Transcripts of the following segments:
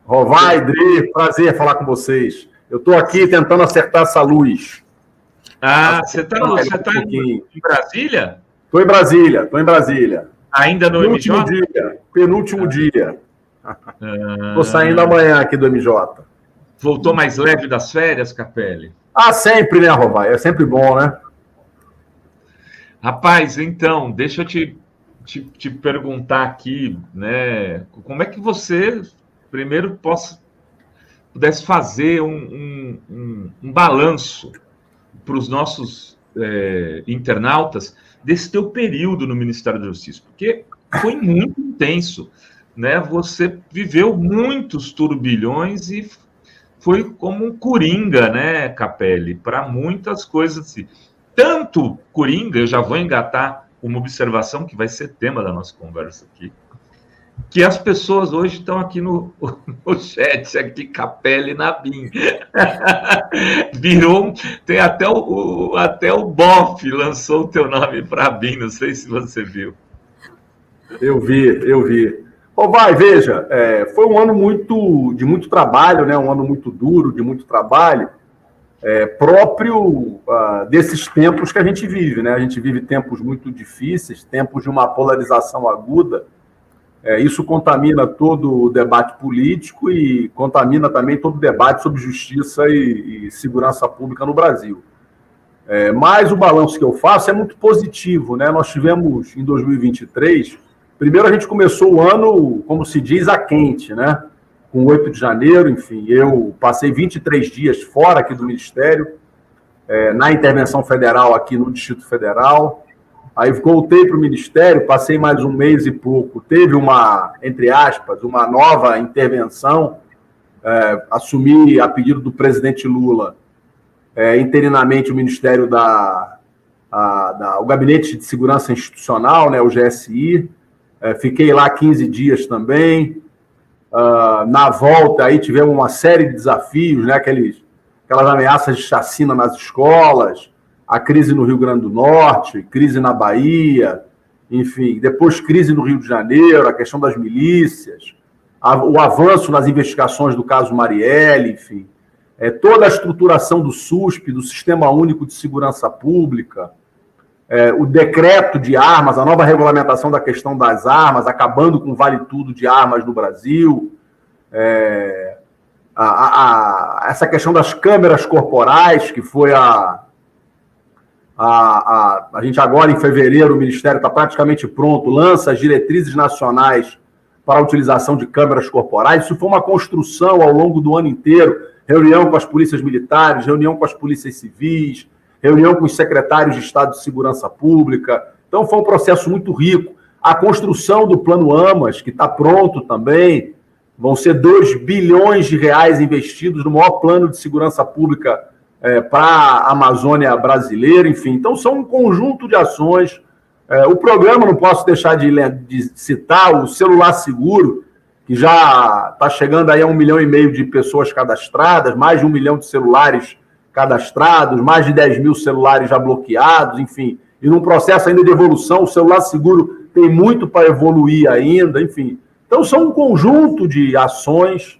Rovai, Dri, prazer falar com vocês. Eu estou aqui tentando acertar essa luz. Você está em Brasília? Estou em Brasília. Ainda no MJ? Penúltimo dia. Estou saindo amanhã aqui do MJ. Voltou mais leve das férias, Capelli? Sempre, né, Rovai? É sempre bom, né? Rapaz, então, deixa eu te perguntar aqui, né? Como é que você, primeiro, pudesse fazer um balanço para os nossos internautas desse teu período no Ministério da Justiça? Porque foi muito intenso, né? Você viveu muitos turbilhões e foi como um coringa, né, Capelli? Para muitas coisas assim. Tanto coringa, eu já vou engatar uma observação que vai ser tema da nossa conversa aqui, que as pessoas hoje estão aqui no chat, aqui, Capelli na BIM. Virou, tem até o Boff lançou o teu nome para a BIM, não sei se você viu. Eu vi. Vai, veja, foi um ano de muito trabalho, né? Um ano muito duro, de muito trabalho, próprio desses tempos que a gente vive, né? A gente vive tempos muito difíceis, tempos de uma polarização aguda. Isso contamina todo o debate político e contamina também todo o debate sobre justiça e segurança pública no Brasil. Mas o balanço que eu faço é muito positivo, né? Nós tivemos, em 2023, primeiro a gente começou o ano, como se diz, a quente, né? Com 8 de janeiro, enfim, eu passei 23 dias fora aqui do Ministério, na intervenção federal aqui no Distrito Federal. Aí voltei para o Ministério, passei mais um mês e pouco. Teve uma, entre aspas, uma nova intervenção. Assumi, a pedido do presidente Lula, interinamente o Ministério o Gabinete de Segurança Institucional, né, o GSI. Fiquei lá 15 dias também. Na volta, aí tivemos uma série de desafios, né, aquelas ameaças de chacina nas escolas, a crise no Rio Grande do Norte, crise na Bahia, enfim, depois crise no Rio de Janeiro, a questão das milícias, o avanço nas investigações do caso Marielle, enfim, toda a estruturação do SUSP, do Sistema Único de Segurança Pública, o decreto de armas, a nova regulamentação da questão das armas, acabando com o vale-tudo de armas no Brasil, essa questão das câmeras corporais, que foi a gente agora, em fevereiro, o Ministério está praticamente pronto, lança as diretrizes nacionais para a utilização de câmeras corporais. Isso foi uma construção ao longo do ano inteiro, reunião com as polícias militares, reunião com as polícias civis, reunião com os secretários de Estado de Segurança Pública. Então, foi um processo muito rico. A construção do Plano AMAS, que está pronto também, vão ser 2 bilhões de reais investidos no maior plano de segurança pública para a Amazônia brasileira, enfim. Então, são um conjunto de ações. O programa, não posso deixar de citar, o Celular Seguro, que já está chegando aí a 1,5 milhão de pessoas cadastradas, mais de 1 milhão de celulares cadastrados, mais de 10 mil celulares já bloqueados, enfim. E num processo ainda de evolução, o Celular Seguro tem muito para evoluir ainda, enfim. Então, são um conjunto de ações,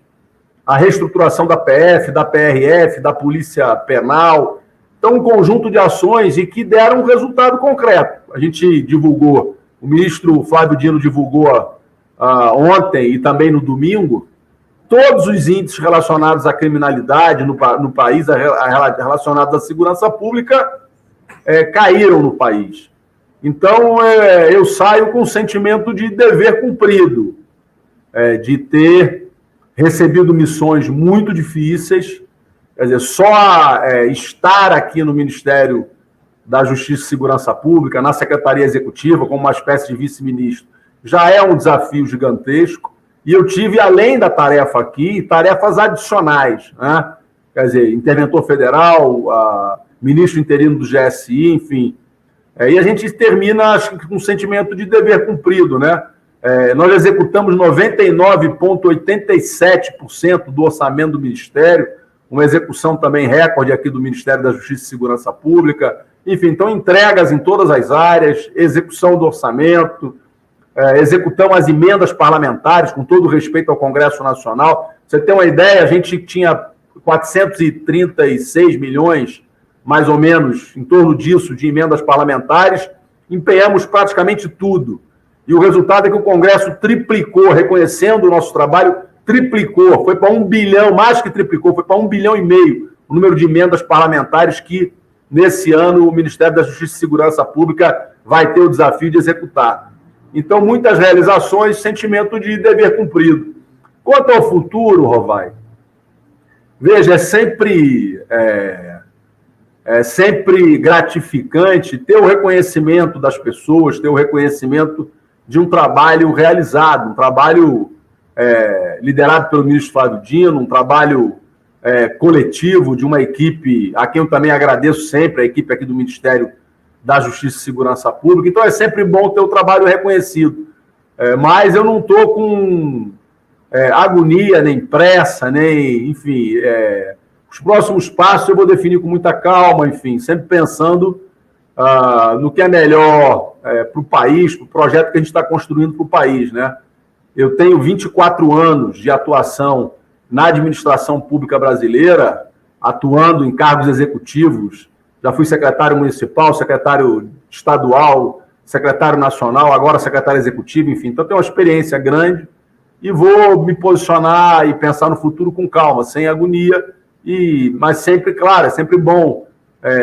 a reestruturação da PF, da PRF, da Polícia Penal. Então, um conjunto de ações e que deram um resultado concreto. A gente divulgou, o ministro Flávio Dino divulgou ontem e também no domingo, todos os índices relacionados à criminalidade no país, relacionados à segurança pública, caíram no país. Então, eu saio com um sentimento de dever cumprido, de ter recebido missões muito difíceis. Quer dizer, só estar aqui no Ministério da Justiça e Segurança Pública, na Secretaria Executiva, como uma espécie de vice-ministro, já é um desafio gigantesco. E eu tive, além da tarefa aqui, tarefas adicionais, né? Quer dizer, interventor federal, ministro interino do GSI, enfim. E a gente termina, acho que, com um sentimento de dever cumprido, né? Nós executamos 99,87% do orçamento do Ministério, uma execução também recorde aqui do Ministério da Justiça e Segurança Pública. Enfim, então, entregas em todas as áreas, execução do orçamento, executamos as emendas parlamentares, com todo respeito ao Congresso Nacional. você ter uma ideia, a gente tinha 436 milhões, mais ou menos, em torno disso, de emendas parlamentares, empenhamos praticamente tudo. E o resultado é que o Congresso triplicou, reconhecendo o nosso trabalho, triplicou, foi para 1 bilhão, mais que triplicou, foi para 1,5 bilhão o número de emendas parlamentares que, nesse ano, o Ministério da Justiça e Segurança Pública vai ter o desafio de executar. Então, muitas realizações, sentimento de dever cumprido. Quanto ao futuro, Rovai, veja, é sempre gratificante ter o reconhecimento das pessoas, ter o reconhecimento de um trabalho realizado, um trabalho liderado pelo ministro Flávio Dino, um trabalho coletivo de uma equipe, a quem eu também agradeço sempre, a equipe aqui do Ministério da Justiça e Segurança Pública. Então, é sempre bom ter o trabalho reconhecido. Mas eu não estou com agonia, nem pressa, nem, enfim... Os próximos passos eu vou definir com muita calma, enfim, sempre pensando no que é melhor para o país, para o projeto que a gente está construindo para o país, né? Eu tenho 24 anos de atuação na administração pública brasileira, atuando em cargos executivos. Já fui secretário municipal, secretário estadual, secretário nacional, agora secretário executivo, enfim. Então, tenho uma experiência grande e vou me posicionar e pensar no futuro com calma, sem agonia, mas sempre, claro, é sempre bom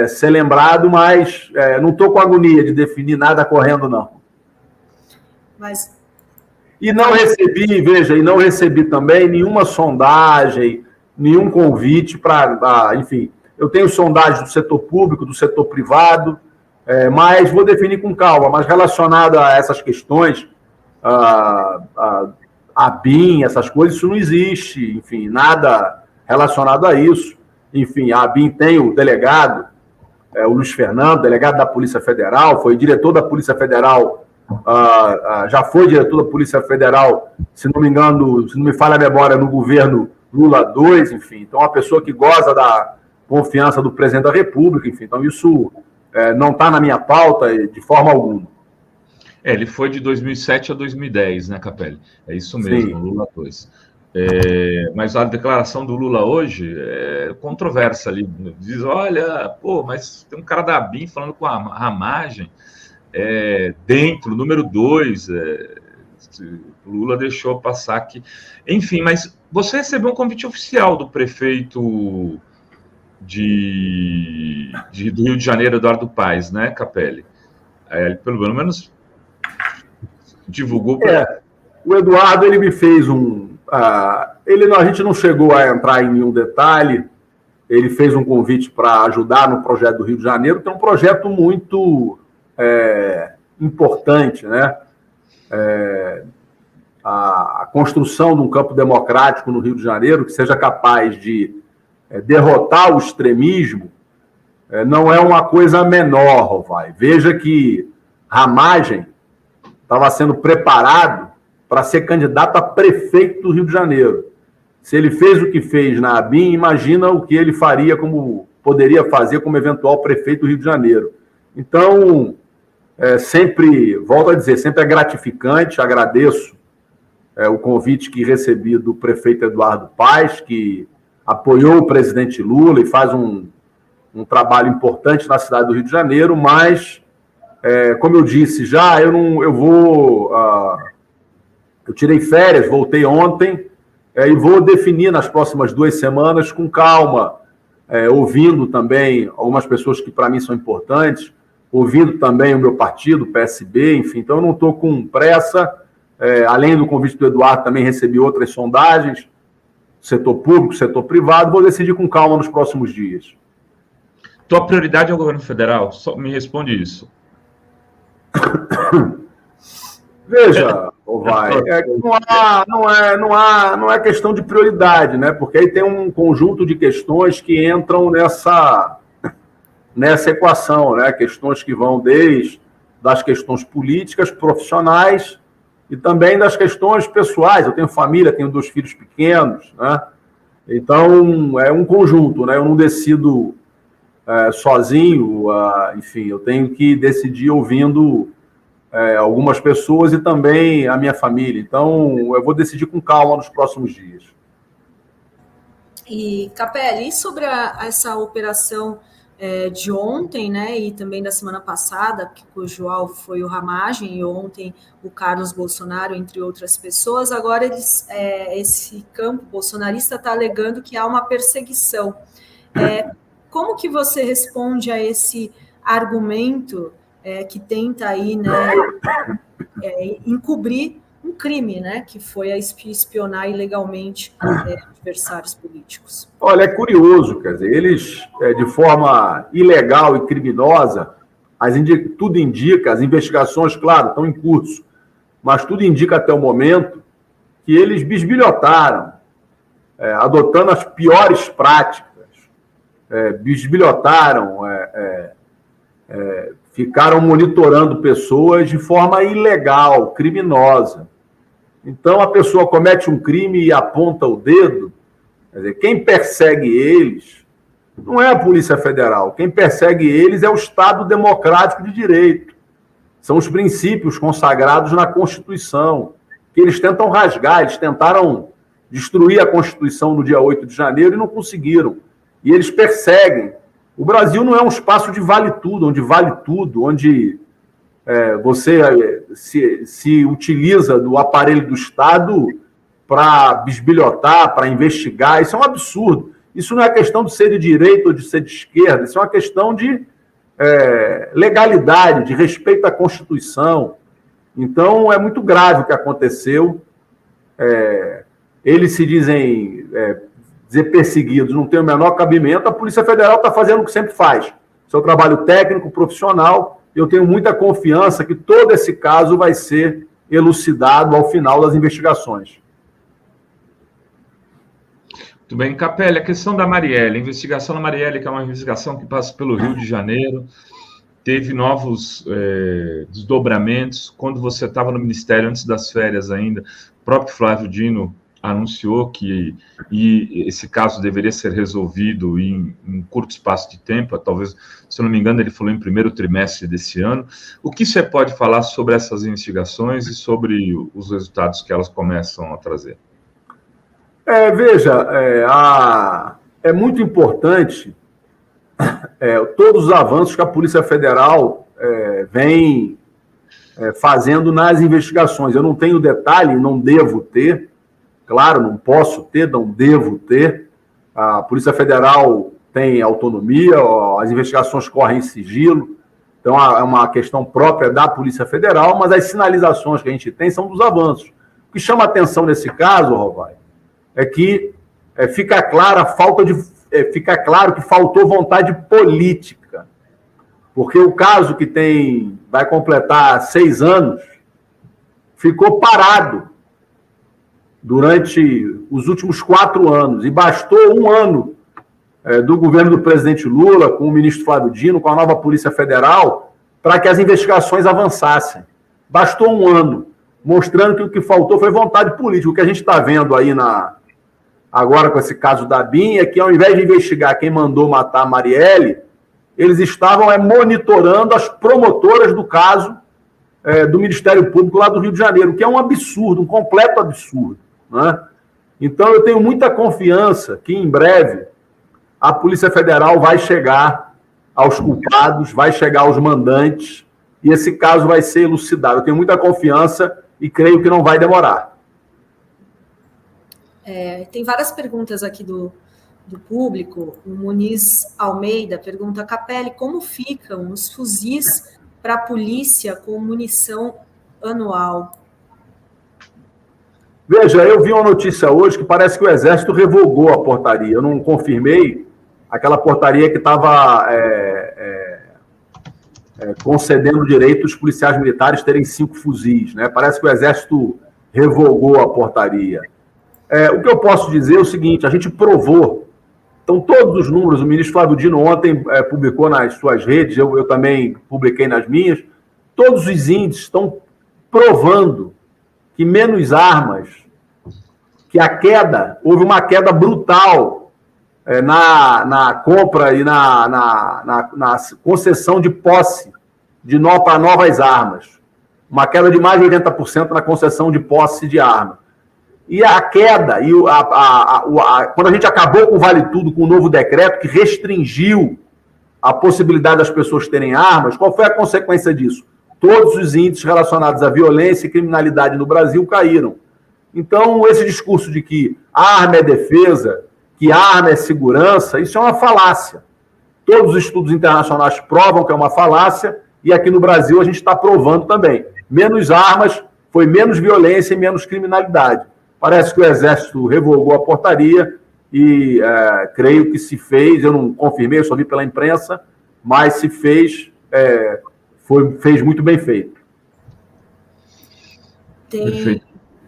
ser lembrado, mas não estou com agonia de definir nada correndo, não. E não recebi também nenhuma sondagem, nenhum convite para, enfim, eu tenho sondagens do setor público, do setor privado, mas vou definir com calma, mas relacionado a essas questões, a BIM, essas coisas, isso não existe, enfim, nada relacionado a isso. Enfim, a ABIN tem o delegado, o Luiz Fernando, delegado da Polícia Federal, foi diretor da Polícia Federal, já foi diretor da Polícia Federal, se não me engano, se não me falha a memória, no governo Lula II, enfim. Então, uma pessoa que goza da confiança do presidente da República, enfim. Então, isso não está na minha pauta de forma alguma. Ele foi de 2007 a 2010, né, Capelli? É isso mesmo, sim. Lula II. Mas a declaração do Lula hoje é controversa ali. Diz, olha, mas tem um cara da ABIN falando com a Ramagem dentro, número 2. O Lula deixou passar aqui. Enfim, mas você recebeu um convite oficial do prefeito do Rio de Janeiro, Eduardo Paes, né, Capelli? Pelo menos divulgou. O Eduardo, ele me fez a gente não chegou a entrar em nenhum detalhe. Ele fez um convite para ajudar no projeto do Rio de Janeiro, que é um projeto muito importante, né? A construção de um campo democrático no Rio de Janeiro que seja capaz de derrotar o extremismo não é uma coisa menor, vai. Veja que Ramagem estava sendo preparado para ser candidato a prefeito do Rio de Janeiro. Se ele fez o que fez na ABIN, imagina o que ele faria, poderia fazer como eventual prefeito do Rio de Janeiro. Então, sempre, volto a dizer, sempre é gratificante, agradeço o convite que recebi do prefeito Eduardo Paes, que apoiou o presidente Lula e faz um trabalho importante na cidade do Rio de Janeiro, mas, como eu disse já, eu tirei férias, voltei ontem, e vou definir nas próximas 2 semanas com calma, ouvindo também algumas pessoas que para mim são importantes, ouvindo também o meu partido, o PSB, enfim. Então eu não estou com pressa. Além do convite do Eduardo, também recebi outras sondagens, setor público, setor privado, vou decidir com calma nos próximos dias. Tua prioridade é o governo federal? Só me responde isso. Veja, não é questão de prioridade, né? Porque aí tem um conjunto de questões que entram nessa equação, né? Questões que vão desde das questões políticas, profissionais e também das questões pessoais. Eu tenho família, tenho 2 filhos pequenos, né? Então, é um conjunto, né? Eu não decido sozinho, enfim, eu tenho que decidir ouvindo algumas pessoas e também a minha família. Então, eu vou decidir com calma nos próximos dias. E, Capelli, e sobre essa operação de ontem, né, e também da semana passada, cujo alvo foi o Ramagem, e ontem o Carlos Bolsonaro, entre outras pessoas, agora esse campo bolsonarista está alegando que há uma perseguição. Como que você responde a esse argumento que tenta aí, né, encobrir um crime, né, que foi a espionar ilegalmente adversários políticos? Olha, é curioso, quer dizer, eles, de forma ilegal e criminosa, tudo indica, as investigações, claro, estão em curso, mas tudo indica até o momento que eles bisbilhotaram, adotando as piores práticas, bisbilhotaram, ficaram monitorando pessoas de forma ilegal, criminosa. Então, a pessoa comete um crime e aponta o dedo. Quer dizer, quem persegue eles não é a Polícia Federal. Quem persegue eles é o Estado Democrático de Direito. São os princípios consagrados na Constituição, que eles tentam rasgar. Eles tentaram destruir a Constituição no dia 8 de janeiro e não conseguiram. E eles perseguem. O Brasil não é um espaço de vale tudo, onde você se utiliza do aparelho do Estado para bisbilhotar, para investigar. Isso é um absurdo. Isso não é questão de ser de direita ou de ser de esquerda, isso é uma questão de legalidade, de respeito à Constituição. Então, é muito grave o que aconteceu. Eles se dizem perseguidos, não tem o menor cabimento. A Polícia Federal está fazendo o que sempre faz, seu trabalho técnico, profissional. Eu tenho muita confiança que todo esse caso vai ser elucidado ao final das investigações. Muito bem, Capelli, a questão da Marielle, a investigação da Marielle, que é uma investigação que passa pelo Rio de Janeiro, teve novos desdobramentos. Quando você estava no Ministério, antes das férias ainda, o próprio Flávio Dino anunciou que esse caso deveria ser resolvido em um curto espaço de tempo, talvez, se eu não me engano, ele falou em primeiro trimestre desse ano. O que você pode falar sobre essas investigações e sobre os resultados que elas começam a trazer? Veja, é muito importante todos os avanços que a Polícia Federal vem fazendo nas investigações. Eu não tenho detalhe, não devo ter, claro, não posso ter, não devo ter. A Polícia Federal tem autonomia, as investigações correm em sigilo, então é uma questão própria da Polícia Federal, mas as sinalizações que a gente tem são dos avanços. O que chama atenção nesse caso, Rovai, é que fica claro que faltou vontade política, porque o caso que vai completar 6 anos ficou parado durante os últimos 4 anos, e bastou 1 ano do governo do presidente Lula, com o ministro Flávio Dino, com a nova Polícia Federal, para que as investigações avançassem. Bastou 1 ano, mostrando que o que faltou foi vontade política. O que a gente está vendo aí agora com esse caso da BIM é que, ao invés de investigar quem mandou matar a Marielle, eles estavam monitorando as promotoras do caso do Ministério Público lá do Rio de Janeiro, que é um absurdo, um completo absurdo, né? Então, eu tenho muita confiança que, em breve, a Polícia Federal vai chegar aos culpados, vai chegar aos mandantes, e esse caso vai ser elucidado. Eu tenho muita confiança e creio que não vai demorar. Tem várias perguntas aqui do público. O Muniz Almeida pergunta: Capelli, como ficam os fuzis para a polícia com munição anual? Veja, eu vi uma notícia hoje que parece que o Exército revogou a portaria. Eu não confirmei aquela portaria que estava concedendo o direito dos policiais militares terem 5 fuzis, né? Parece que o Exército revogou a portaria. O que eu posso dizer é o seguinte: a gente provou. Então, todos os números, o ministro Flávio Dino ontem publicou nas suas redes, eu também publiquei nas minhas, todos os índices estão provando que menos armas, que houve uma queda brutal na compra e na concessão de posse para novas armas. Uma queda de mais de 80% na concessão de posse de arma. E a queda, e quando a gente acabou com o Vale Tudo, com o novo decreto que restringiu a possibilidade das pessoas terem armas, qual foi a consequência disso? Todos os índices relacionados à violência e criminalidade no Brasil caíram. Então, esse discurso de que arma é defesa, que arma é segurança, isso é uma falácia. Todos os estudos internacionais provam que é uma falácia, e aqui no Brasil a gente está provando também. Menos armas, foi menos violência e menos criminalidade. Parece que o Exército revogou a portaria e creio que se fez, eu não confirmei, eu só vi pela imprensa, mas se fez, fez muito bem feito.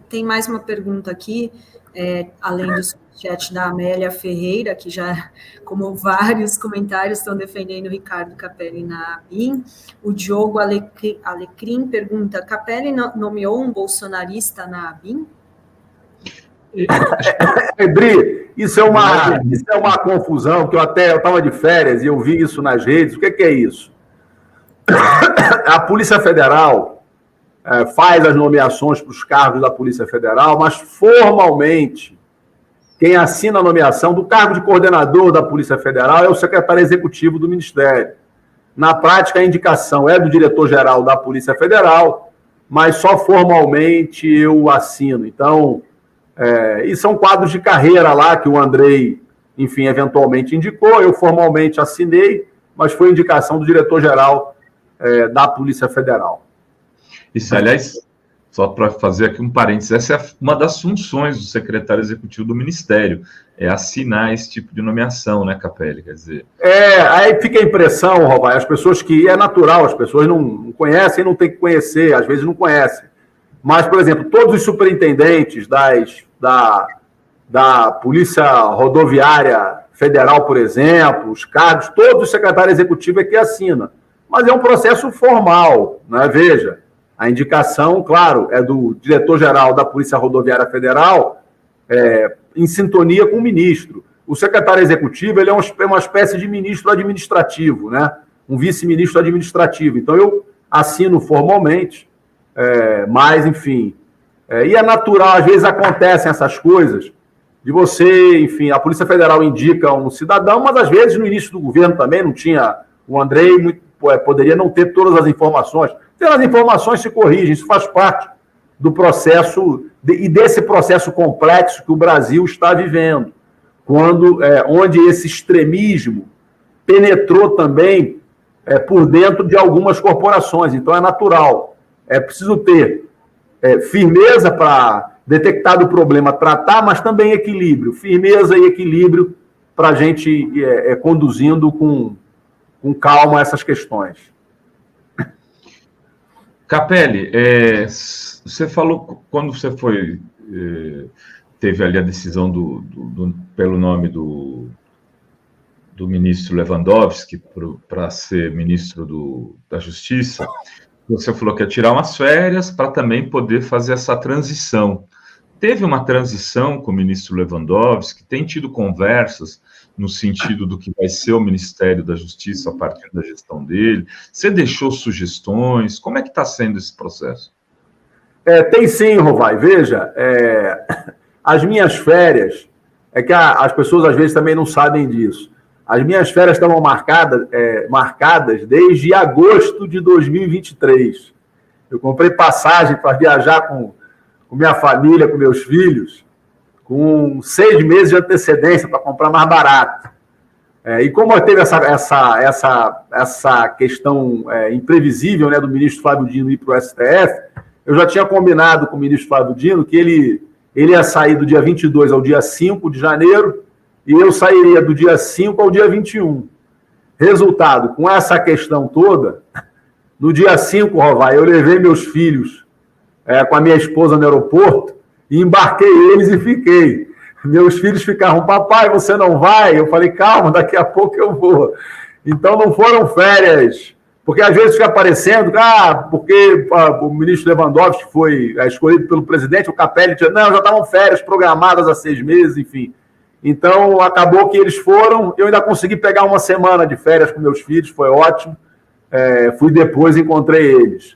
Tem mais uma pergunta aqui, além do chat da Amélia Ferreira, que já, como vários comentários, estão defendendo o Ricardo Capelli na ABIN. O Diogo Alecrim pergunta: Capelli nomeou um bolsonarista na ABIN? Bri, isso é uma confusão, que eu estava de férias e eu vi isso nas redes. O que é isso? A Polícia Federal faz as nomeações para os cargos da Polícia Federal, mas formalmente quem assina a nomeação do cargo de coordenador da Polícia Federal é o secretário executivo do Ministério. Na prática, a indicação é do diretor-geral da Polícia Federal, mas só formalmente eu assino. Então, e são quadros de carreira lá que o Andrei, enfim, eventualmente indicou, eu formalmente assinei, mas foi indicação do diretor-geral da Polícia Federal. Isso, aliás, só para fazer aqui um parênteses, essa é uma das funções do secretário executivo do Ministério, é assinar esse tipo de nomeação, né, Capelli? Quer dizer... aí fica a impressão, Robai, as pessoas que... É natural, as pessoas não conhecem, não tem que conhecer, às vezes não conhecem. Mas, por exemplo, todos os superintendentes da Polícia Rodoviária Federal, por exemplo, os cargos, todos os secretários executivos é que assina. Mas é um processo formal, né? Veja, a indicação, claro, é do diretor-geral da Polícia Rodoviária Federal, em sintonia com o ministro. O secretário executivo ele é uma espécie de ministro administrativo, né? Um vice-ministro administrativo. Então, eu assino formalmente, mas, enfim... e é natural, às vezes acontecem essas coisas, de você, enfim, a Polícia Federal indica um cidadão, mas às vezes no início do governo também não tinha, o Andrei poderia não ter todas as informações. As informações se corrigem, isso faz parte do processo, e desse processo complexo que o Brasil está vivendo, onde esse extremismo penetrou também por dentro de algumas corporações. Então é natural, é preciso ter firmeza para detectar o problema, tratar, mas também equilíbrio, firmeza e equilíbrio para a gente ir conduzindo com calma essas questões. Capelli, você falou, quando você teve ali a decisão pelo nome do ministro Lewandowski para ser ministro da Justiça, você falou que ia tirar umas férias para também poder fazer essa transição. Teve uma transição com o ministro Lewandowski, tem tido conversas no sentido do que vai ser o Ministério da Justiça a partir da gestão dele? Você deixou sugestões? Como é que está sendo esse processo? Tem sim, Rovai. Veja, as minhas férias, que as pessoas às vezes também não sabem disso. As minhas férias estavam marcadas desde agosto de 2023. Eu comprei passagem para viajar com minha família, com meus filhos, com 6 meses de antecedência para comprar mais barato. E como teve essa questão imprevisível, né, do ministro Flávio Dino ir para o STF, eu já tinha combinado com o ministro Flávio Dino que ele ia sair do dia 22 ao dia 5 de janeiro e eu sairia do dia 5 ao dia 21. Resultado, com essa questão toda, no dia 5, Rovai, eu levei meus filhos com a minha esposa no aeroporto e embarquei eles e fiquei. Meus filhos ficaram, papai, você não vai? Eu falei, calma, daqui a pouco eu vou. Então não foram férias, porque às vezes fica parecendo, porque o ministro Lewandowski foi escolhido pelo presidente, o Capelli, não, já estavam férias programadas há 6 meses, enfim. Então acabou que eles foram, eu ainda consegui pegar uma semana de férias com meus filhos, foi ótimo. Fui depois, encontrei eles.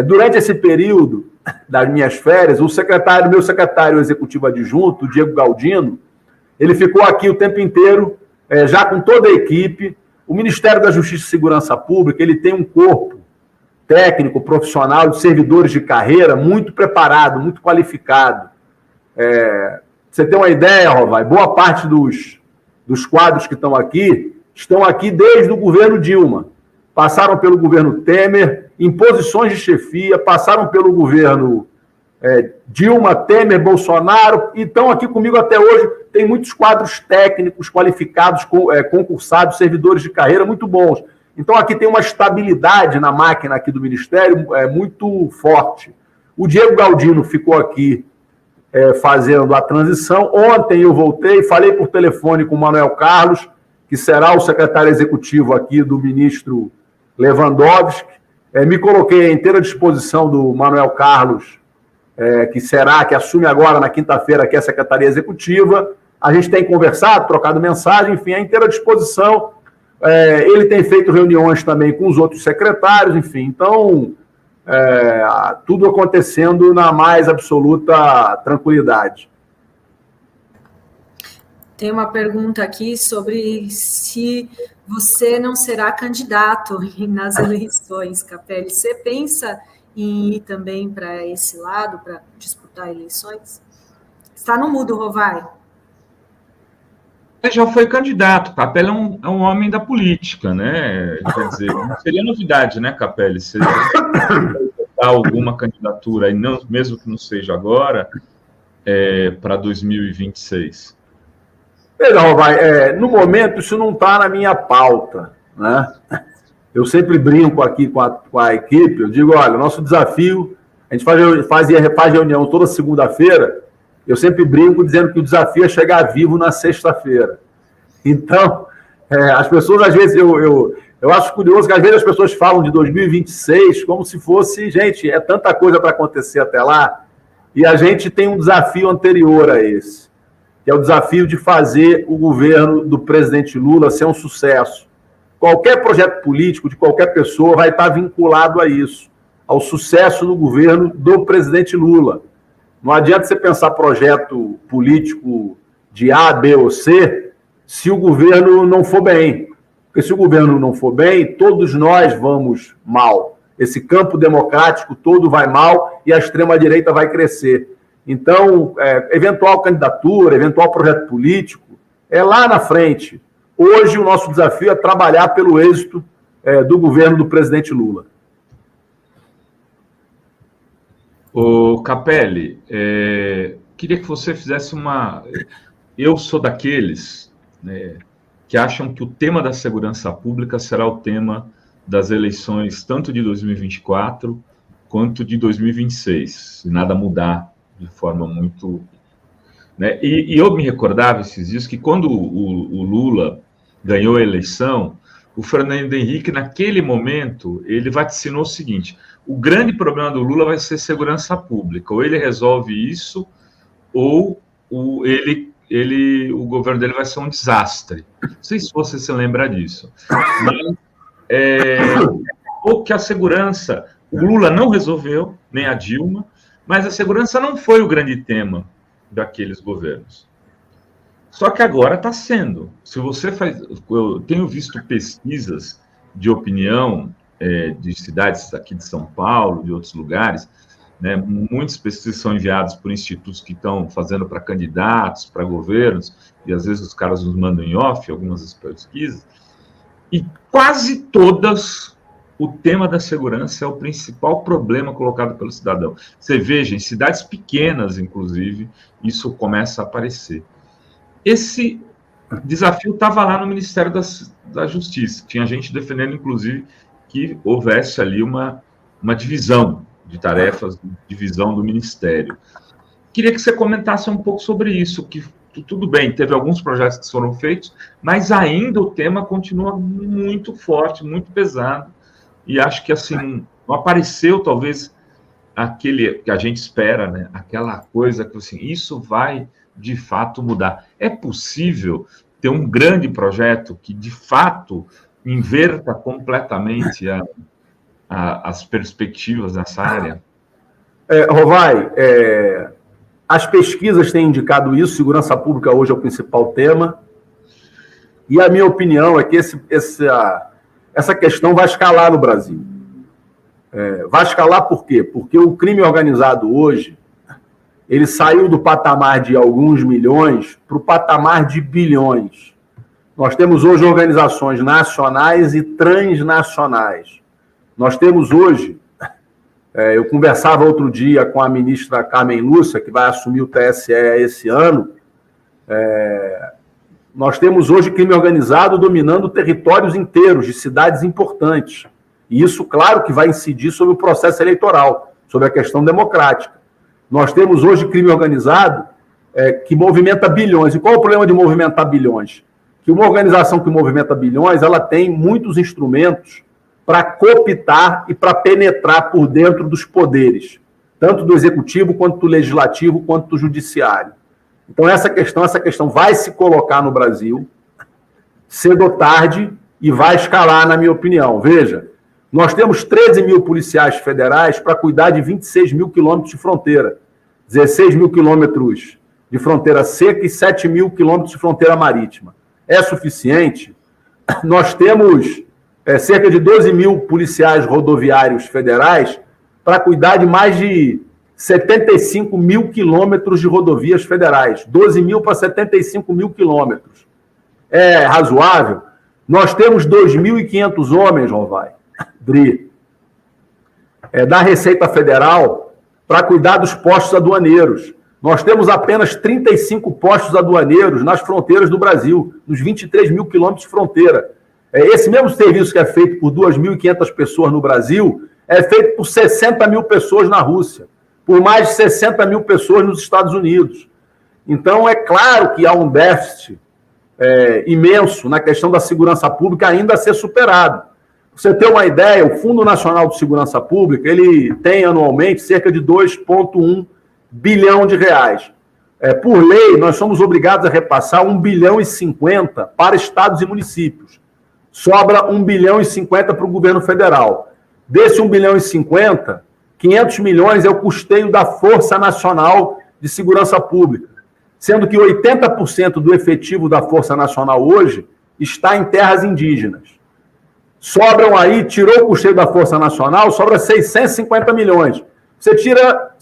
Durante esse período das minhas férias, meu secretário executivo adjunto, o Diego Galdino, ele ficou aqui o tempo inteiro, já com toda a equipe. O Ministério da Justiça e Segurança Pública, ele tem um corpo técnico, profissional, de servidores de carreira muito preparado, muito qualificado. Você tem uma ideia, Rovai, boa parte dos quadros que estão aqui desde o governo Dilma. Passaram pelo governo Temer, em posições de chefia, passaram pelo governo Dilma, Temer, Bolsonaro, e estão aqui comigo até hoje. Tem muitos quadros técnicos, qualificados, concursados, servidores de carreira muito bons. Então, aqui tem uma estabilidade na máquina aqui do Ministério muito forte. O Diego Galdino ficou aqui fazendo a transição. Ontem eu voltei, falei por telefone com o Manuel Carlos, que será o secretário executivo aqui do ministro Lewandowski. Me coloquei à inteira disposição do Manuel Carlos, que assume agora na quinta-feira aqui a Secretaria Executiva. A gente tem conversado, trocado mensagem, enfim, à inteira disposição. Ele tem feito reuniões também com os outros secretários, enfim. Então, tudo acontecendo na mais absoluta tranquilidade. Tem uma pergunta aqui sobre se você não será candidato nas eleições, Capelli. Você pensa em ir também para esse lado, para disputar eleições? Está no mudo, Rovai. Já foi candidato. Capelli é um homem da política, né? Quer dizer, não seria novidade, né, Capelli? Se alguma candidatura, e não, mesmo que não seja agora, para 2026. Veja, Rovai, no momento isso não está na minha pauta, né? Eu sempre brinco aqui com a equipe, eu digo, olha, o nosso desafio, a gente faz reunião toda segunda-feira, eu sempre brinco dizendo que o desafio é chegar vivo na sexta-feira. Então, as pessoas, às vezes, eu acho curioso que às vezes as pessoas falam de 2026 como se fosse, gente, é tanta coisa para acontecer até lá, e a gente tem um desafio anterior a esse, que é o desafio de fazer o governo do presidente Lula ser um sucesso. Qualquer projeto político de qualquer pessoa vai estar vinculado a isso, ao sucesso do governo do presidente Lula. Não adianta você pensar projeto político de A, B ou C se o governo não for bem. Porque se o governo não for bem, todos nós vamos mal. Esse campo democrático todo vai mal e a extrema-direita vai crescer. Então, eventual candidatura, eventual projeto político, é lá na frente. Hoje, o nosso desafio é trabalhar pelo êxito do governo do presidente Lula. Ô, Capelli, queria que você fizesse uma... Eu sou daqueles, né, que acham que o tema da segurança pública será o tema das eleições tanto de 2024 quanto de 2026, se nada mudar de forma muito... Né? E eu me recordava esses dias que quando o Lula ganhou a eleição, o Fernando Henrique, naquele momento, ele vaticinou o seguinte: o grande problema do Lula vai ser segurança pública, ou ele resolve isso, ou o governo dele vai ser um desastre. Não sei se você se lembra disso. Mas, ou que a segurança, o Lula não resolveu, nem a Dilma, mas a segurança não foi o grande tema daqueles governos. Só que agora está sendo. Se você faz, eu tenho visto pesquisas de opinião de cidades aqui de São Paulo, de outros lugares, né? Muitas pesquisas são enviadas por institutos que estão fazendo para candidatos, para governos, e às vezes os caras nos mandam em off algumas das pesquisas, e quase todas o tema da segurança é o principal problema colocado pelo cidadão. Você veja, em cidades pequenas, inclusive, isso começa a aparecer. Esse desafio estava lá no Ministério da Justiça. Tinha gente defendendo, inclusive, que houvesse ali uma divisão de tarefas, divisão do Ministério. Queria que você comentasse um pouco sobre isso, que tudo bem, teve alguns projetos que foram feitos, mas ainda o tema continua muito forte, muito pesado, e acho que, assim, não apareceu, talvez, aquele que a gente espera, né? Aquela coisa que, assim, isso vai, de fato, mudar. É possível ter um grande projeto que, de fato, inverta completamente as perspectivas nessa área? Rovai, as pesquisas têm indicado isso, segurança pública hoje é o principal tema, e a minha opinião é que essa questão vai escalar no Brasil. Vai escalar por quê? Porque o crime organizado hoje, ele saiu do patamar de alguns milhões para o patamar de bilhões. Nós temos hoje organizações nacionais e transnacionais. Nós temos hoje, eu conversava outro dia com a ministra Carmen Lúcia, que vai assumir o TSE esse ano, nós temos hoje crime organizado dominando territórios inteiros de cidades importantes. E isso, claro, que vai incidir sobre o processo eleitoral, sobre a questão democrática. Nós temos hoje crime organizado que movimenta bilhões. E qual é o problema de movimentar bilhões? Que uma organização que movimenta bilhões, ela tem muitos instrumentos para cooptar e para penetrar por dentro dos poderes, tanto do executivo, quanto do legislativo, quanto do judiciário. Então, essa questão vai se colocar no Brasil, cedo ou tarde, e vai escalar, na minha opinião. Veja, nós temos 13 mil policiais federais para cuidar de 26 mil quilômetros de fronteira, 16 mil quilômetros de fronteira seca e 7 mil quilômetros de fronteira marítima. É suficiente? Nós temos cerca de 12 mil policiais rodoviários federais para cuidar de mais de 75 mil quilômetros de rodovias federais. 12 mil para 75 mil quilômetros. É razoável? Nós temos 2.500 homens, Rovai, Dri, da Receita Federal para cuidar dos postos aduaneiros. Nós temos apenas 35 postos aduaneiros nas fronteiras do Brasil, nos 23 mil quilômetros de fronteira. Esse mesmo serviço que é feito por 2.500 pessoas no Brasil é feito por 60 mil pessoas na Rússia, por mais de 60 mil pessoas nos Estados Unidos. Então, é claro que há um déficit imenso na questão da segurança pública ainda a ser superado. Pra você ter uma ideia, o Fundo Nacional de Segurança Pública, ele tem anualmente cerca de 2,1 bilhão de reais. Por lei, nós somos obrigados a repassar 1 bilhão e 50 para estados e municípios. Sobra 1 bilhão e 50 para o governo federal. Desse 1 bilhão e 50, 500 milhões é o custeio da Força Nacional de Segurança Pública, sendo que 80% do efetivo da Força Nacional hoje está em terras indígenas. Sobram aí, tirou o custeio da Força Nacional, sobra 650 milhões. Você tira,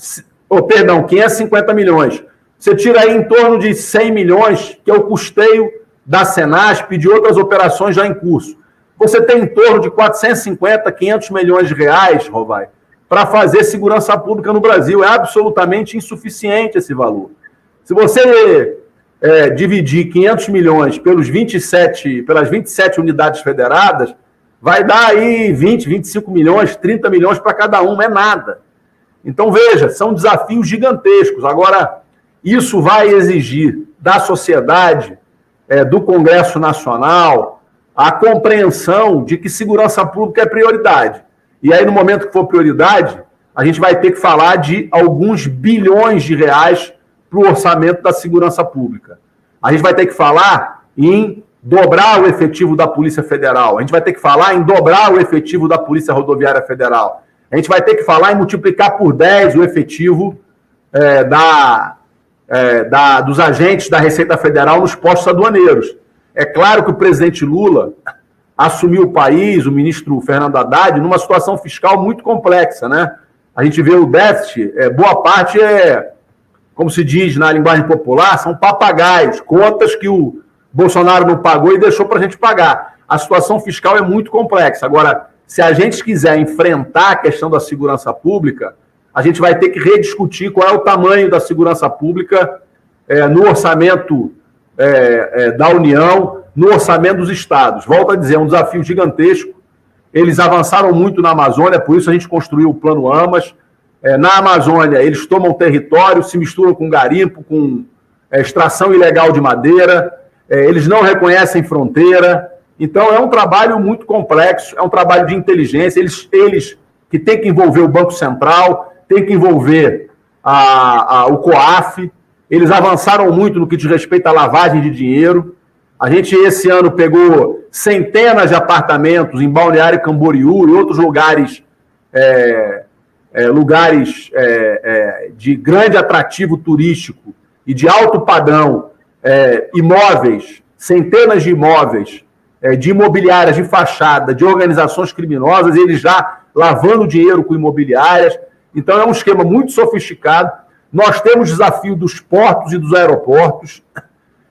550 milhões. Você tira aí em torno de 100 milhões, que é o custeio da Senasp e de outras operações já em curso. Você tem em torno de 450, 500 milhões de reais, Rovai, para fazer segurança pública no Brasil. É absolutamente insuficiente esse valor. Se você dividir 500 milhões pelas 27 unidades federadas, vai dar aí 20, 25 milhões, 30 milhões para cada uma, é nada. Então, veja, são desafios gigantescos. Agora, isso vai exigir da sociedade, do Congresso Nacional, a compreensão de que segurança pública é prioridade. E aí, no momento que for prioridade, a gente vai ter que falar de alguns bilhões de reais para o orçamento da segurança pública. A gente vai ter que falar em dobrar o efetivo da Polícia Federal. A gente vai ter que falar em dobrar o efetivo da Polícia Rodoviária Federal. A gente vai ter que falar em multiplicar por 10 o efetivo dos agentes da Receita Federal nos postos aduaneiros. É claro que o presidente Lula assumiu o país, o ministro Fernando Haddad, numa situação fiscal muito complexa, né? A gente vê o déficit, boa parte como se diz na linguagem popular, são papagaios, contas que o Bolsonaro não pagou e deixou para a gente pagar. A situação fiscal é muito complexa. Agora, se a gente quiser enfrentar a questão da segurança pública, a gente vai ter que rediscutir qual é o tamanho da segurança pública no orçamento da União, no orçamento dos estados. Volto a dizer, é um desafio gigantesco. Eles avançaram muito na Amazônia, por isso a gente construiu o Plano AMAS. Na Amazônia, eles tomam território, se misturam com garimpo, com extração ilegal de madeira, eles não reconhecem fronteira. Então, é um trabalho muito complexo, é um trabalho de inteligência. Eles que têm que envolver o Banco Central, têm que envolver o COAF. Eles avançaram muito no que diz respeito à lavagem de dinheiro. A gente, esse ano, pegou centenas de apartamentos em Balneário Camboriú e outros lugares lugares de grande atrativo turístico e de alto padrão, imóveis, centenas de imóveis, de imobiliárias de fachada, de organizações criminosas, eles já lavando dinheiro com imobiliárias. Então, é um esquema muito sofisticado. Nós temos desafio dos portos e dos aeroportos.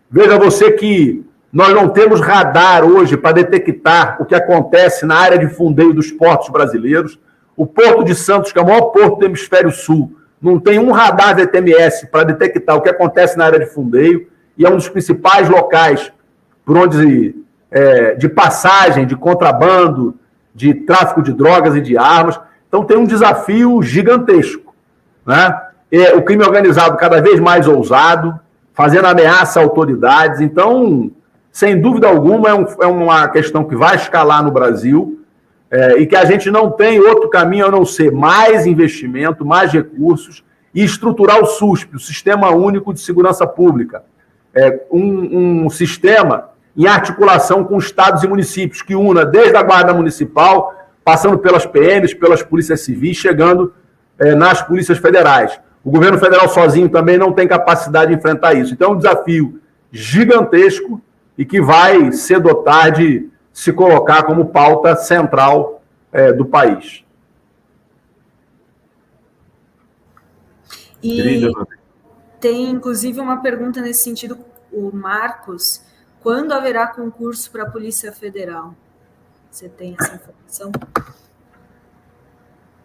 Veja você que nós não temos radar hoje para detectar o que acontece na área de fundeio dos portos brasileiros. O Porto de Santos, que é o maior porto do hemisfério sul, não tem um radar VTMS para detectar o que acontece na área de fundeio, e é um dos principais locais por onde de passagem, de contrabando, de tráfico de drogas e de armas. Então tem um desafio gigantesco, né? O crime organizado cada vez mais ousado, fazendo ameaça a autoridades. Então, sem dúvida alguma, é uma questão que vai escalar no Brasil, e que a gente não tem outro caminho a não ser mais investimento, mais recursos e estruturar o SUSP, o Sistema Único de Segurança Pública. Um sistema em articulação com estados e municípios, que una desde a Guarda Municipal, passando pelas PMs, pelas polícias civis, chegando nas polícias federais. O governo federal sozinho também não tem capacidade de enfrentar isso. Então é um desafio gigantesco e que vai cedo ou tarde se colocar como pauta central do país. E tem, inclusive, uma pergunta nesse sentido, o Marcos: quando haverá concurso para a Polícia Federal? Você tem essa informação?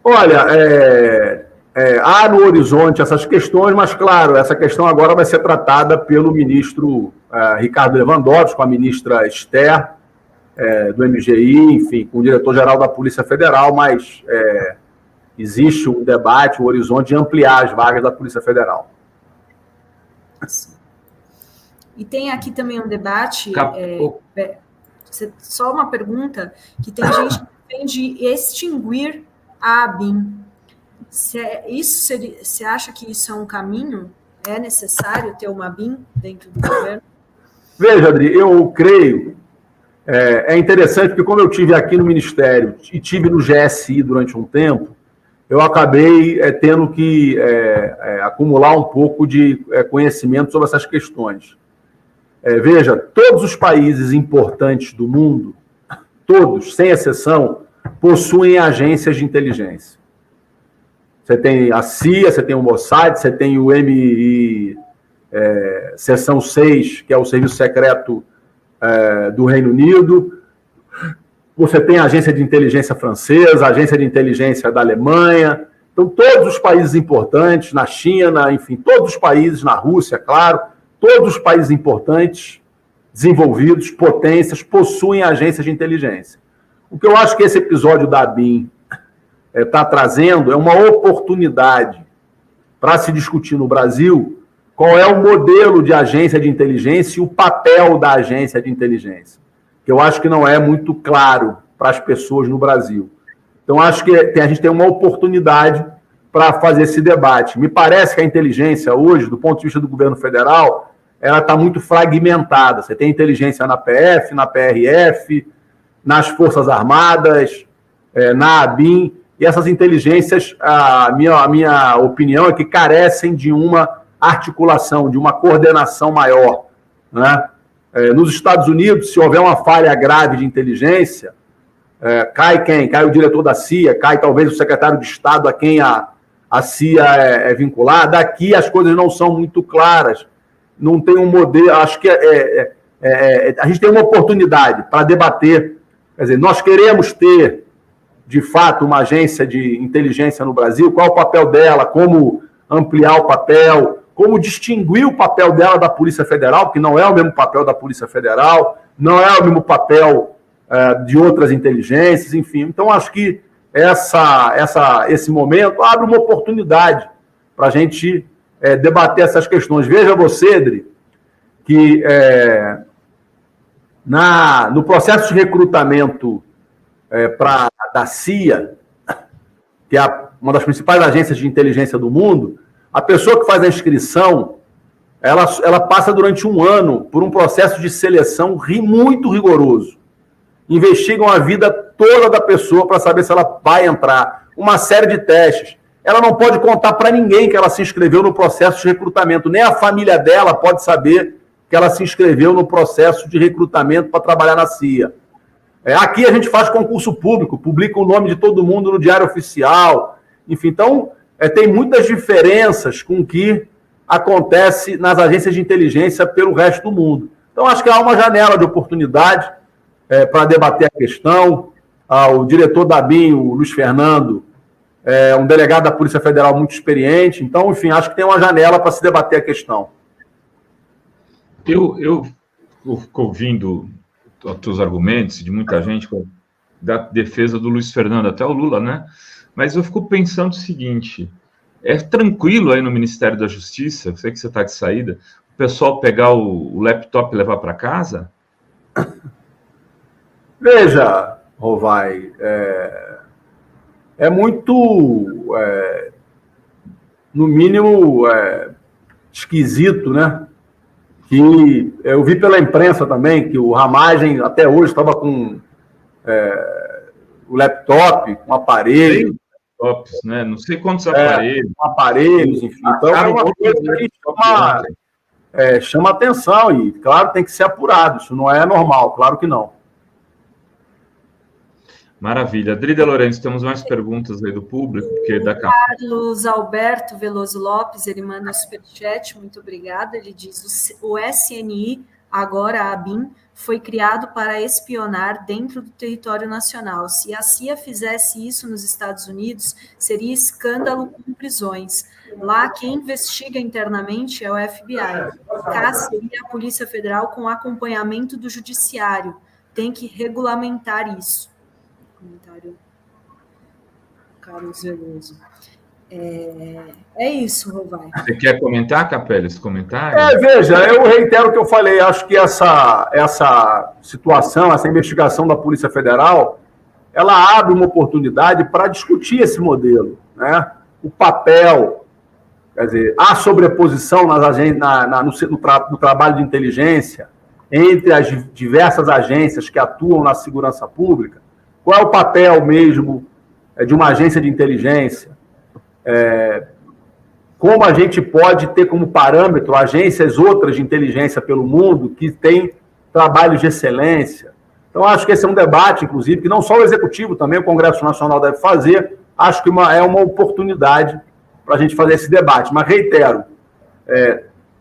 Olha, há no horizonte essas questões, mas, claro, essa questão agora vai ser tratada pelo ministro Ricardo Lewandowski, com a ministra Esther, do MGI, enfim, com o diretor-geral da Polícia Federal, mas existe um debate, um horizonte de ampliar as vagas da Polícia Federal. E tem aqui também um debate, só uma pergunta, que tem gente que defende extinguir a ABIN. Você acha que isso é um caminho? É necessário ter uma ABIN dentro do governo? Veja, Adri, eu creio, é interessante, porque como eu tive aqui no Ministério e tive no GSI durante um tempo, eu acabei tendo que acumular um pouco de conhecimento sobre essas questões. Veja, todos os países importantes do mundo, todos, sem exceção, possuem agências de inteligência. Você tem a CIA, você tem o Mossad, você tem o MI Seção 6, que é o Serviço Secreto do Reino Unido. Você tem a agência de inteligência francesa, a agência de inteligência da Alemanha. Então, todos os países importantes, na China, enfim, todos os países, na Rússia, claro, todos os países importantes, desenvolvidos, potências, possuem agências de inteligência. O que eu acho que esse episódio da ABIN está trazendo é uma oportunidade para se discutir no Brasil qual é o modelo de agência de inteligência e o papel da agência de inteligência, que eu acho que não é muito claro para as pessoas no Brasil. Então, acho que a gente tem uma oportunidade para fazer esse debate. Me parece que a inteligência hoje, do ponto de vista do governo federal, ela está muito fragmentada. Você tem inteligência na PF, na PRF, nas Forças Armadas, na ABIN, e essas inteligências, a minha opinião é que carecem de uma articulação, de uma coordenação maior, né? Nos Estados Unidos, se houver uma falha grave de inteligência, cai quem? Cai o diretor da CIA, cai talvez o secretário de Estado a quem a CIA é vinculada. Aqui as coisas não são muito claras, não tem um modelo. Acho que a gente tem uma oportunidade para debater. Quer dizer, nós queremos ter, de fato, uma agência de inteligência no Brasil. Qual o papel dela? Como ampliar o papel? Como distinguir o papel dela da Polícia Federal, que não é o mesmo papel da Polícia Federal, não é o mesmo papel de outras inteligências, enfim. Então, acho que esse momento abre uma oportunidade para a gente debater essas questões. Veja você, Edri, que no processo de recrutamento da CIA, que é uma das principais agências de inteligência do mundo, a pessoa que faz a inscrição, ela passa durante um ano por um processo de seleção muito rigoroso. Investigam a vida toda da pessoa para saber se ela vai entrar. uma série de testes. Ela não pode contar para ninguém que ela se inscreveu no processo de recrutamento, nem a família dela pode saber que ela se inscreveu no processo de recrutamento para trabalhar na CIA. Aqui a gente faz concurso público, publica o nome de todo mundo no Diário Oficial, enfim, então tem muitas diferenças com o que acontece nas agências de inteligência pelo resto do mundo. Então acho que há uma janela de oportunidade para debater a questão. O diretor da ABIN, o Luiz Fernando, é um delegado da Polícia Federal muito experiente, então, enfim, acho que tem uma janela para se debater a questão. Eu fico ouvindo os teus argumentos, de muita gente, da defesa do Luiz Fernando, até o Lula, né? Mas eu fico pensando o seguinte, é tranquilo aí no Ministério da Justiça, eu sei que você está de saída, o pessoal pegar o laptop e levar para casa? Veja, Rovai, é muito, no mínimo, esquisito, né? Que eu vi pela imprensa também que o Ramagem até hoje estava com o laptop, um aparelho. Laptops, né? Não sei quantos aparelhos. Aparelhos, enfim. Então é uma coisa que chama atenção e, claro, tem que ser apurado. Isso não é normal, claro que não. Maravilha. Drida Lourenço, temos mais perguntas aí do público, porque Carlos Alberto Veloso Lopes, ele manda um superchat, muito obrigada. Ele diz: o SNI, agora a ABIN, foi criado para espionar dentro do território nacional. Se a CIA fizesse isso nos Estados Unidos, seria escândalo com prisões. Lá, quem investiga internamente é o FBI. Cá seria a Polícia Federal com acompanhamento do Judiciário. Tem que regulamentar isso. Comentário Carlos Veloso. É isso, Rovai. Você quer comentar, Capelli, esse comentário? Veja, eu reitero o que eu falei. Acho que essa situação, essa investigação da Polícia Federal, ela abre uma oportunidade para discutir esse modelo, né? O papel, quer dizer, a sobreposição no trabalho de inteligência entre as diversas agências que atuam na segurança pública. Qual é o papel mesmo de uma agência de inteligência? Como a gente pode ter como parâmetro agências outras de inteligência pelo mundo que têm trabalhos de excelência? Então, acho que esse é um debate, inclusive, que não só o Executivo, também o Congresso Nacional deve fazer. Acho que é uma oportunidade para a gente fazer esse debate. Mas, reitero,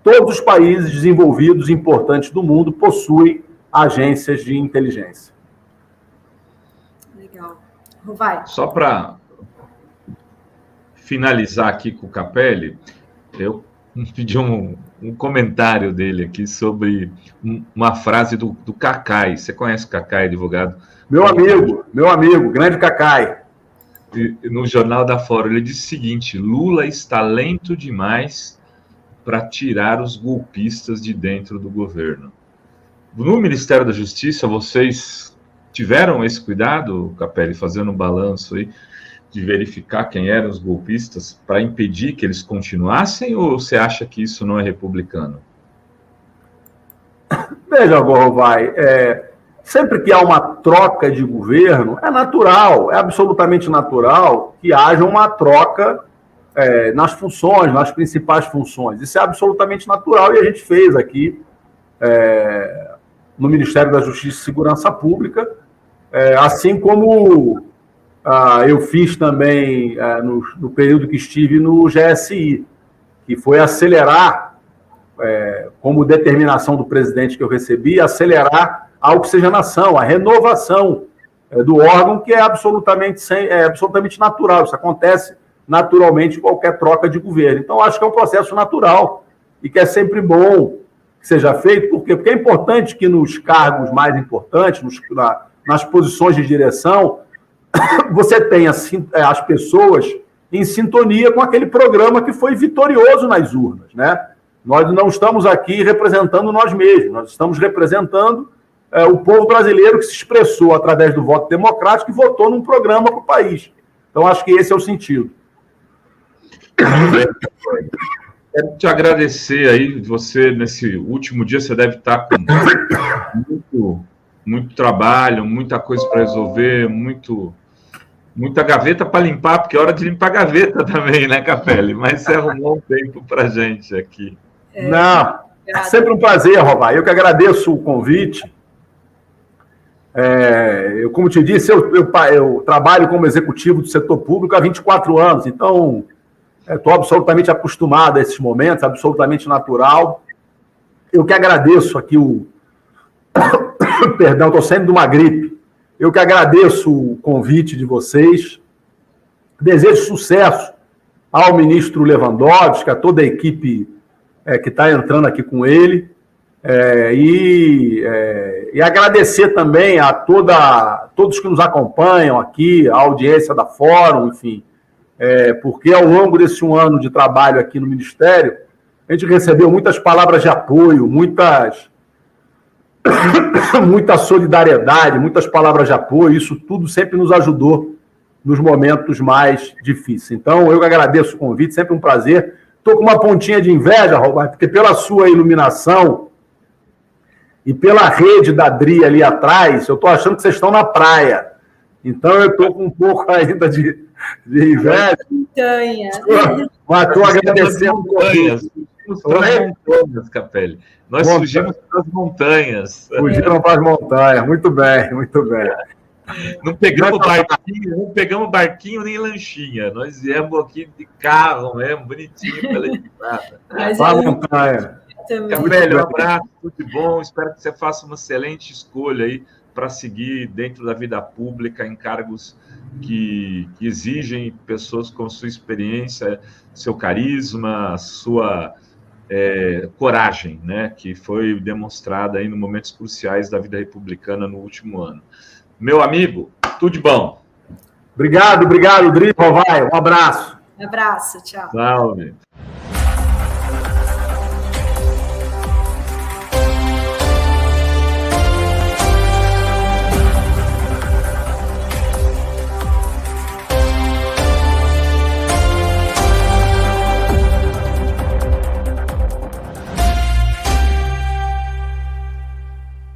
todos os países desenvolvidos importantes do mundo possuem agências de inteligência. Vai. Só para finalizar aqui com o Capelli, eu pedi um comentário dele aqui sobre uma frase do Cacai. Você conhece o Cacai, advogado? Meu amigo, grande Cacai. No Jornal da Fórum, ele disse o seguinte: Lula está lento demais para tirar os golpistas de dentro do governo. No Ministério da Justiça, vocês tiveram esse cuidado, Capelli, fazendo um balanço aí, de verificar quem eram os golpistas para impedir que eles continuassem, ou você acha que isso não é republicano? Veja, Rovai, sempre que há uma troca de governo, é natural, é absolutamente natural que haja uma troca nas funções, nas principais funções. Isso é absolutamente natural e a gente fez aqui no Ministério da Justiça e Segurança Pública, assim como eu fiz também no período que estive no GSI, que foi acelerar, como determinação do presidente que eu recebi, acelerar a oxigenação, a renovação do órgão, que é absolutamente natural. Isso acontece naturalmente em qualquer troca de governo. Então, acho que é um processo natural e que é sempre bom que seja feito. Por quê? Porque é importante que nos cargos mais importantes, nas posições de direção, você tenha as pessoas em sintonia com aquele programa que foi vitorioso nas urnas, né? Nós não estamos aqui representando nós mesmos, nós estamos representando o povo brasileiro que se expressou através do voto democrático e votou num programa para o país. Então, acho que esse é o sentido. Quero te agradecer aí, você, nesse último dia, você deve estar com muito trabalho, muita coisa para resolver, muito Muita gaveta para limpar, porque é hora de limpar a gaveta também, né, Capelli? Mas você arrumou um tempo para a gente aqui. Não, é sempre um prazer, Rovar. Eu que agradeço o convite. Como te disse, eu trabalho como executivo do setor público há 24 anos, então estou absolutamente acostumado a esses momentos, absolutamente natural. Eu que agradeço aqui Perdão, estou saindo de uma gripe. Eu que agradeço o convite de vocês. Desejo sucesso ao ministro Lewandowski, a toda a equipe que está entrando aqui com ele. E agradecer também a todos que nos acompanham aqui, a audiência da Fórum, enfim, porque ao longo desse um ano de trabalho aqui no Ministério, a gente recebeu muitas palavras de apoio, muita solidariedade, muitas palavras de apoio, isso tudo sempre nos ajudou nos momentos mais difíceis. Então, eu que agradeço o convite, sempre um prazer. Estou com uma pontinha de inveja, Roberto, porque pela sua iluminação e pela rede da Dri ali atrás, eu estou achando que vocês estão na praia. Então, eu estou com um pouco ainda de inveja. Montanha. Mas estou agradecendo o convite. Montanhas, Capelli. Nós fugimos para as montanhas. Fugimos para as montanhas. Muito bem, muito bem. Não pegamos barquinho nem lanchinha. Nós viemos aqui de carro mesmo, bonitinho, pela equipada. Para a montanha. Capelli, um abraço, tudo de bom. Espero que você faça uma excelente escolha aí para seguir dentro da vida pública em cargos que exigem pessoas com sua experiência, seu carisma, sua coragem, né, que foi demonstrada aí em momentos cruciais da vida republicana no último ano. Meu amigo, tudo de bom. Obrigado, Dri, Rovai. Um abraço. Um abraço, tchau. Salve.